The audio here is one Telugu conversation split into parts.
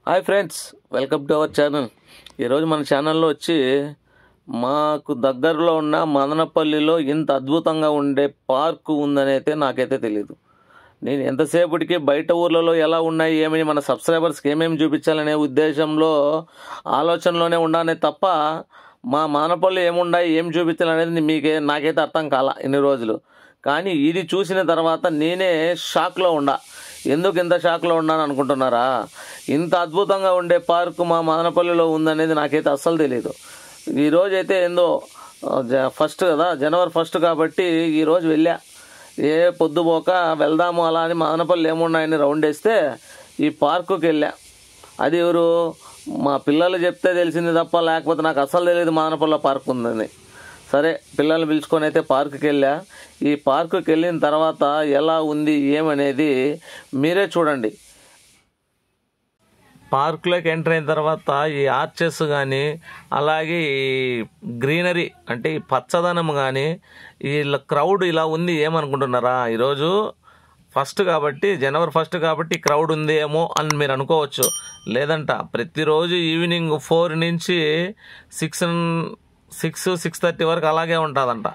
Hi friends, welcome to our channel. ఈరోజు మన ఛానల్లో వచ్చి మాకు దగ్గరలో ఉన్న మదనపల్లిలో ఇంత అద్భుతంగా ఉండే పార్కు ఉందని అయితే నాకైతే తెలియదు. నేను ఎంతసేపటికి బయట ఊర్లలో ఎలా ఉన్నాయి ఏమని మన సబ్స్క్రైబర్స్కి ఏమేమి చూపించాలనే ఉద్దేశంలో ఆలోచనలోనే ఉన్నానే తప్ప మా మదనపల్లి ఏమున్నాయి ఏం చూపించాలనేది నాకైతే అర్థం కాల ఇన్ని రోజులు. కానీ ఇది చూసిన తర్వాత నేనే షాక్లో ఉండా. ఎందుకు ఇంత షాక్లో ఉన్నాను అనుకుంటున్నారా? ఇంత అద్భుతంగా ఉండే పార్కు మా మదనపల్లిలో ఉందనేది నాకైతే అస్సలు తెలియదు. ఈరోజైతే ఏందో ఫస్ట్ కదా, జనవరి 1 కాబట్టి ఈరోజు వెళ్ళా. పొద్దుపోక వెళ్దాము అలా అని మదనపల్లి ఏమున్నాయని రౌండ్ వేస్తే ఈ పార్కుకి వెళ్ళా. అది ఎవరు మా పిల్లలు చెప్తే తెలిసింది తప్ప లేకపోతే నాకు అస్సలు తెలియదు మదనపల్లిలో పార్క్ ఉందని. సరే, పిల్లల్ని పిలుచుకొని అయితే పార్కుకి వెళ్ళా. ఈ పార్కుకి వెళ్ళిన తర్వాత ఎలా ఉంది ఏమనేది మీరే చూడండి. పార్కులోకి ఎంటర్ అయిన తర్వాత ఈ ఆర్చెస్ కానీ అలాగే ఈ గ్రీనరీ అంటే ఈ పచ్చదనం కానీ వీళ్ళ క్రౌడ్ ఇలా ఉంది ఏమనుకుంటున్నారా? ఈరోజు జనవరి 1 కాబట్టి క్రౌడ్ ఉంది ఏమో అని మీరు అనుకోవచ్చు. లేదంట, ప్రతిరోజు ఈవినింగ్ 4 నుంచి 6-6:30 వరకు అలాగే ఉంటుందంట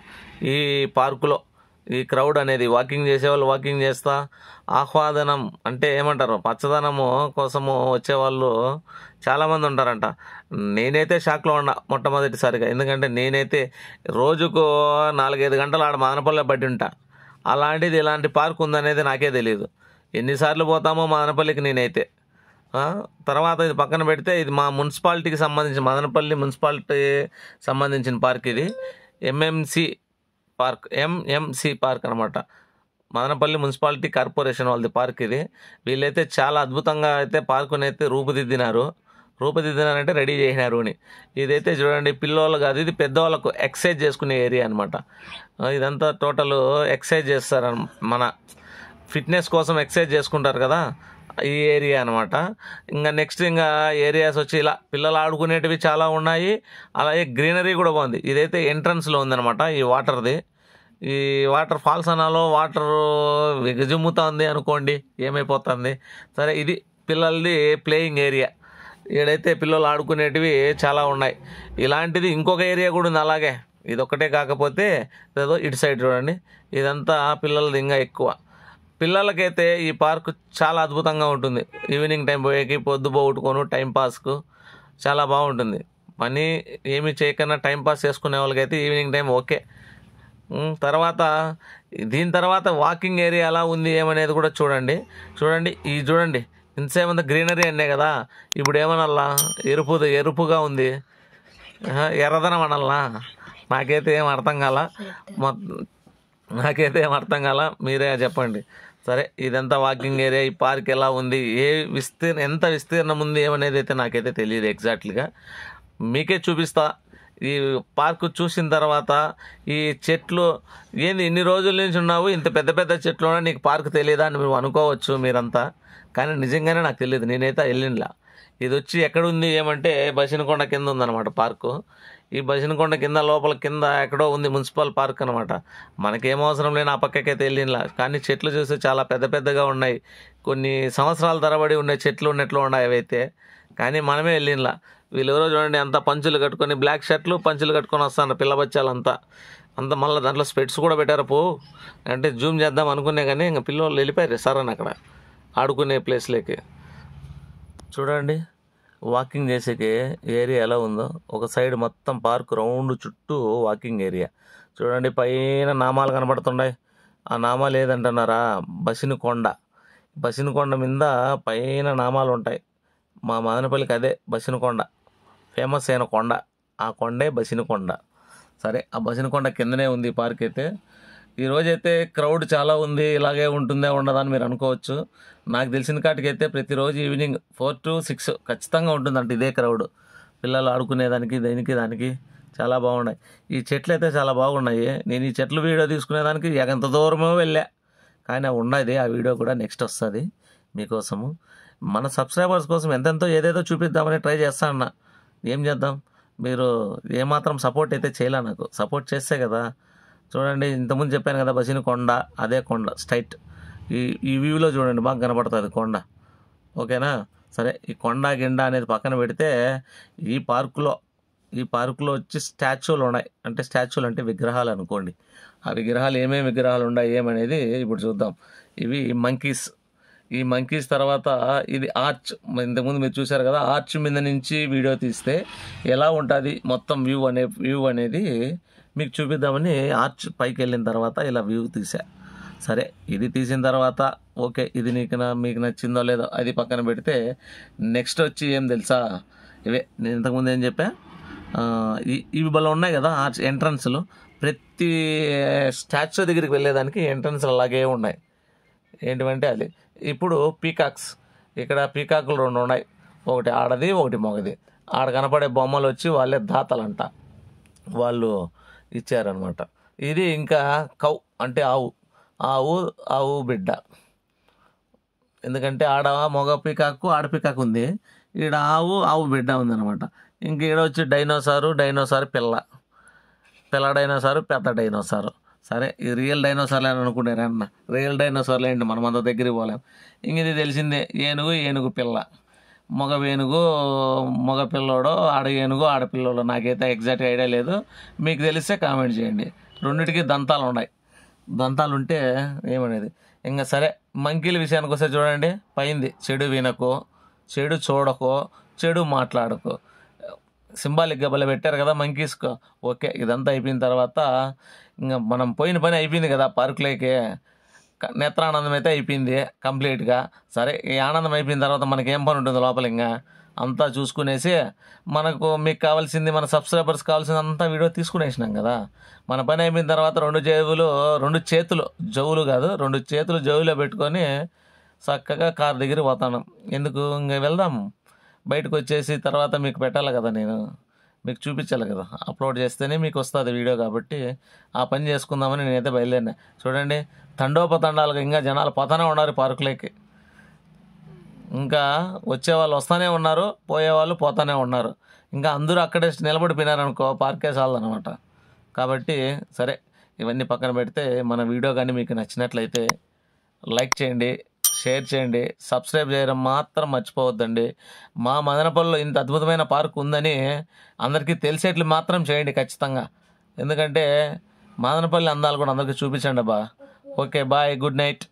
ఈ పార్కులో. ఈ క్రౌడ్ అనేది వాకింగ్ చేసేవాళ్ళు వాకింగ్ చేస్తా, ఆహ్వాదనం అంటే ఏమంటారు, పచ్చదనము కోసము వచ్చేవాళ్ళు చాలామంది ఉంటారంట. నేనైతే షాక్లో ఉన్నా మొట్టమొదటిసారిగా. ఎందుకంటే నేనైతే రోజుకు 4-5 గంటలు ఆడ మదనపల్లి పడి ఉంటా. అలాంటిది ఇలాంటి పార్క్ ఉందనేది నాకే తెలియదు. ఎన్నిసార్లు పోతామో మదనపల్లికి నేనైతే. తర్వాత ఇది పక్కన పెడితే ఇది మా మున్సిపాలిటీకి సంబంధించిన మదనపల్లి మున్సిపాలిటీ సంబంధించిన పార్క్. ఇది ఎంఎంసి పార్క్ అనమాట. మదనపల్లి మున్సిపాలిటీ కార్పొరేషన్ వాళ్ళది పార్క్ ఇది. వీళ్ళైతే చాలా అద్భుతంగా అయితే పార్కుని అయితే రూపుదిద్దినారంటే రెడీ చేసినారు అని. ఇదైతే చూడండి, పిల్లలు కాదు, ఇది పెద్దవాళ్ళకు ఎక్సర్సైజ్ చేసుకునే ఏరియా అనమాట. ఇదంతా టోటల్ ఎక్సర్సైజ్ చేస్తారు, మన ఫిట్నెస్ కోసం ఎక్సర్సైజ్ చేసుకుంటారు కదా, ఈ ఏరియా అనమాట. ఇంకా నెక్స్ట్ ఏరియాస్ వచ్చి ఇలా పిల్లలు ఆడుకునేటివి చాలా ఉన్నాయి. అలాగే గ్రీనరీ కూడా బాగుంది. ఇదైతే ఎంట్రన్స్లో ఉందన్నమాట. ఈ వాటర్ది, ఈ వాటర్ ఫాల్స్ అనాలో వాటర్ విగజుమ్ముతుంది అనుకోండి, ఏమైపోతుంది. సరే, ఇది పిల్లలది ప్లేయింగ్ ఏరియా. ఈడైతే పిల్లలు ఆడుకునేటివి చాలా ఉన్నాయి. ఇలాంటిది ఇంకొక ఏరియా కూడా ఉంది అలాగే. ఇది ఒక్కటే కాకపోతే ఏదో ఇటు సైడ్ చూడండి, ఇదంతా పిల్లలది ఇంకా ఎక్కువ. పిల్లలకైతే ఈ పార్కు చాలా అద్భుతంగా ఉంటుంది. ఈవినింగ్ టైం పోయేకి పొద్దుపోగొట్టుకొని టైంపాస్కు చాలా బాగుంటుంది. పని ఏమి చేయకన్నా టైంపాస్ చేసుకునే వాళ్ళకైతే ఈవినింగ్ టైం ఓకే. దీని తర్వాత వాకింగ్ ఏరియా ఎలా ఉంది ఏమనేది కూడా చూడండి. చూడండి ఇంతసేమంతా గ్రీనరీ అనే కదా, ఇప్పుడు ఏమనల్లా ఎరుపుగా ఉంది, ఎర్రదనం అనల్లా. నాకైతే ఏం అర్థం కాల, మీరే చెప్పండి. సరే, ఇదంతా వాకింగ్ ఏరియా. ఈ పార్క్ ఎలా ఉంది, ఎంత విస్తీర్ణం ఉంది ఏమనేది అయితే నాకైతే తెలియదు ఎగ్జాక్ట్లీగా. మీకే చూపిస్తా. ఈ పార్కు చూసిన తర్వాత ఈ చెట్లు ఏంది ఇన్ని రోజుల నుంచి ఉన్నావు, ఇంత పెద్ద పెద్ద చెట్లు ఉన్నా నీకు పార్కు తెలియదా అని మీరు అనుకోవచ్చు మీరంతా. కానీ నిజంగానే నాకు తెలియదు, నేనైతే వెళ్ళినలా. ఇది వచ్చి ఎక్కడుంది ఏమంటే బసినకొండ కింద ఉందన్నమాట పార్కు. ఈ బసినకొండ లోపల కింద ఎక్కడో ఉంది మున్సిపల్ పార్క్ అనమాట. మనకేం అవసరం లేని ఆ పక్కకైతే వెళ్ళినలా. కానీ చెట్లు చూస్తే చాలా పెద్ద పెద్దగా ఉన్నాయి. కొన్ని సంవత్సరాల తరబడి ఉండే చెట్లు ఉన్నట్లు ఉన్నాయి అవైతే. కానీ మనమే వెళ్ళినలా. వీళ్ళెవరో చూడండి, అంతా పంచులు కట్టుకొని, బ్లాక్ షర్ట్లు పంచులు కట్టుకొని వస్తాను పిల్ల బచ్చాలంతా. మళ్ళీ దాంట్లో స్పెట్స్ కూడా పెట్టారు. అంటే జూమ్ చేద్దాం అనుకునే కానీ ఇంకా పిల్లలు వెళ్ళిపోయారు సార్ అని అక్కడ ఆడుకునే ప్లేస్లోకి. చూడండి, వాకింగ్ చేసేకి ఏరియా ఎలా ఉందో. ఒక సైడ్ మొత్తం పార్క్ రౌండ్ చుట్టూ వాకింగ్ ఏరియా. చూడండి, పైన నామాలు కనబడుతున్నాయి. ఆ నామాలు ఏదంటున్నారా? బసినకొండ మీద పైన నామాలు ఉంటాయి. మా మదనపల్లికి అదే బసినకొండ, ఫేమస్ అయిన కొండ. ఆ కొండే బసినకొండ. సరే, ఆ బసినకొండ కిందనే ఉంది ఈ పార్క్ అయితే. ఈరోజైతే క్రౌడ్ చాలా ఉంది. ఇలాగే ఉంటుందే ఉండదా అని మీరు అనుకోవచ్చు. నాకు తెలిసిన కాటికైతే ప్రతిరోజు ఈవినింగ్ 4 to 6 ఖచ్చితంగా ఉంటుందంట ఇదే క్రౌడ్. పిల్లలు ఆడుకునేదానికి దానికి చాలా బాగున్నాయి. ఈ చెట్లు అయితే చాలా బాగున్నాయి. నేను ఈ చెట్లు వీడియో తీసుకునేదానికి ఎంత దూరమో వెళ్ళా. కానీ ఉన్నది ఆ వీడియో కూడా నెక్స్ట్ వస్తుంది మీకోసము. మన సబ్స్క్రైబర్స్ కోసం ఎంతెంతో ఏదేదో చూపిద్దామని ట్రై చేస్తాను. ఏం చేద్దాం, మీరు ఏమాత్రం సపోర్ట్ అయితే చేయలే. నాకు సపోర్ట్ చేస్తే కదా. చూడండి, ఇంతకుముందు చెప్పాను కదా బసినకొండ, అదే కొండ స్ట్రైట్. ఈ వ్యూలో చూడండి, బాగా కనపడుతుంది కొండ. ఓకేనా? సరే ఈ కొండ గిండ అనేది పక్కన పెడితే ఈ పార్కులో వచ్చి స్టాచ్యూలు ఉన్నాయి. అంటే స్టాచ్యూలు అంటే విగ్రహాలు అనుకోండి. ఆ విగ్రహాలు ఏమేమి విగ్రహాలు ఉన్నాయి ఏమనేది ఇప్పుడు చూద్దాం. ఇవి మంకీస్. ఈ మంకీస్ తర్వాత ఇది ఆర్చ్. ఇంతకుముందు మీరు చూశారు కదా, ఆర్చ్ మీద నుంచి వీడియో తీస్తే ఎలా ఉంటుంది మొత్తం వ్యూ అనేది మీకు చూపిద్దామని ఆర్చ్ పైకి వెళ్ళిన తర్వాత ఇలా వ్యూ తీసా. సరే ఇది తీసిన తర్వాత ఓకే, ఇది మీకు నచ్చిందో లేదో అది పక్కన పెడితే నెక్స్ట్ వచ్చి ఏం తెలుసా, ఇవే నేను ఇంతకుముందు ఏం చెప్పా, ఇవి బలం ఉన్నాయి కదా ఆర్చ్ ఎంట్రన్స్లు. ప్రతి స్టాచ్యూ దగ్గరికి వెళ్ళేదానికి ఎంట్రన్స్లు అలాగే ఉన్నాయి. ఏంటివంటే అది ఇప్పుడు పీకాక్స్. ఇక్కడ పీకాకులు 2 ఉన్నాయి, ఒకటి ఆడది ఒకటి మగది. ఆడ కనపడే బొమ్మలు వచ్చి వాళ్ళే దాతలంట, వాళ్ళు ఇచ్చారనమాట. ఇది ఇంకా కౌ అంటే ఆవు బిడ్డ. ఎందుకంటే ఆడ మగ పీకాకు ఆడ పీకాకు ఉంది, ఈడ ఆవు బిడ్డ ఉందన్నమాట. ఇంక ఈడ వచ్చి డైనోసారు పిల్ల డైనోసారు పెద్ద డైనోసారు. సరే ఈ రియల్ డైనోసార్లు అని అనుకుంటారు అన్న, రియల్ డైనోసార్లు ఏంటి మనం అంత దగ్గరికి పోలేం. ఇంక ఇది తెలిసిందే, ఏనుగు పిల్ల, మగ పిల్లోడో ఆడపిల్లోడో నాకైతే ఎగ్జాక్ట్ ఐడియా లేదు. మీకు తెలిస్తే కామెంట్ చేయండి. రెండిటికి దంతాలు ఉన్నాయి. దంతాలు ఉంటే ఏమనేది. ఇంకా సరే మంకీల విషయానికి వస్తే చూడండి, పైంది చెడు వినకో, చెడు చూడకో, చెడు మాట్లాడకో. సింబాలిక్గా భలే పెట్టారు కదా మంకీస్కు. ఓకే ఇదంతా అయిపోయిన తర్వాత ఇంకా మనం పోయిన పని అయిపోయింది కదా, పార్కులోకి నేత్రానందం అయితే అయిపోయింది కంప్లీట్గా. సరే ఈ ఆనందం అయిపోయిన తర్వాత మనకేం పని ఉంటుంది లోపల, ఇంకా అంతా చూసుకునేసి మీకు కావాల్సింది, మన సబ్స్క్రైబర్స్ కావాల్సింది అంతా వీడియో తీసుకునేసినాం కదా. మన పని అయిపోయిన తర్వాత 2 చేతులు జవులు కాదు, 2 చేతులు జవులో పెట్టుకొని చక్కగా కార్ దగ్గర పోతాను. ఎందుకు ఇంకా వెళ్దాం, బయటకు వచ్చేసి తర్వాత మీకు పెట్టాలి కదా, నేను మీకు చూపించాలి కదా, అప్లోడ్ చేస్తేనే మీకు వస్తుంది వీడియో. కాబట్టి ఆ పని చేసుకుందామని నేనైతే బయలుదేరినా. చూడండి తండోపతండాలుగా ఇంకా జనాలు పోతానే ఉన్నారు పార్కులోకి. ఇంకా వచ్చేవాళ్ళు వస్తూనే ఉన్నారు, పోయేవాళ్ళు పోతూనే ఉన్నారు. ఇంకా అందరూ అక్కడే నిలబడిపోయినారనుకో పార్కే చాలదనమాట. కాబట్టి సరే ఇవన్నీ పక్కన పెడితే మన వీడియో కానీ మీకు నచ్చినట్లయితే లైక్ చేయండి, షేర్ చేయండి, సబ్స్క్రైబ్ చేయడం మాత్రం మర్చిపోవద్దండి. మా మదనపల్లిలో ఇంత అద్భుతమైన పార్క్ ఉందని అందరికీ తెలిసేట్లు మాత్రం చేయండి ఖచ్చితంగా. ఎందుకంటే మదనపల్లి అందాలు కూడా అందరికీ చూపించండి అబ్బా. Okay bye, good night.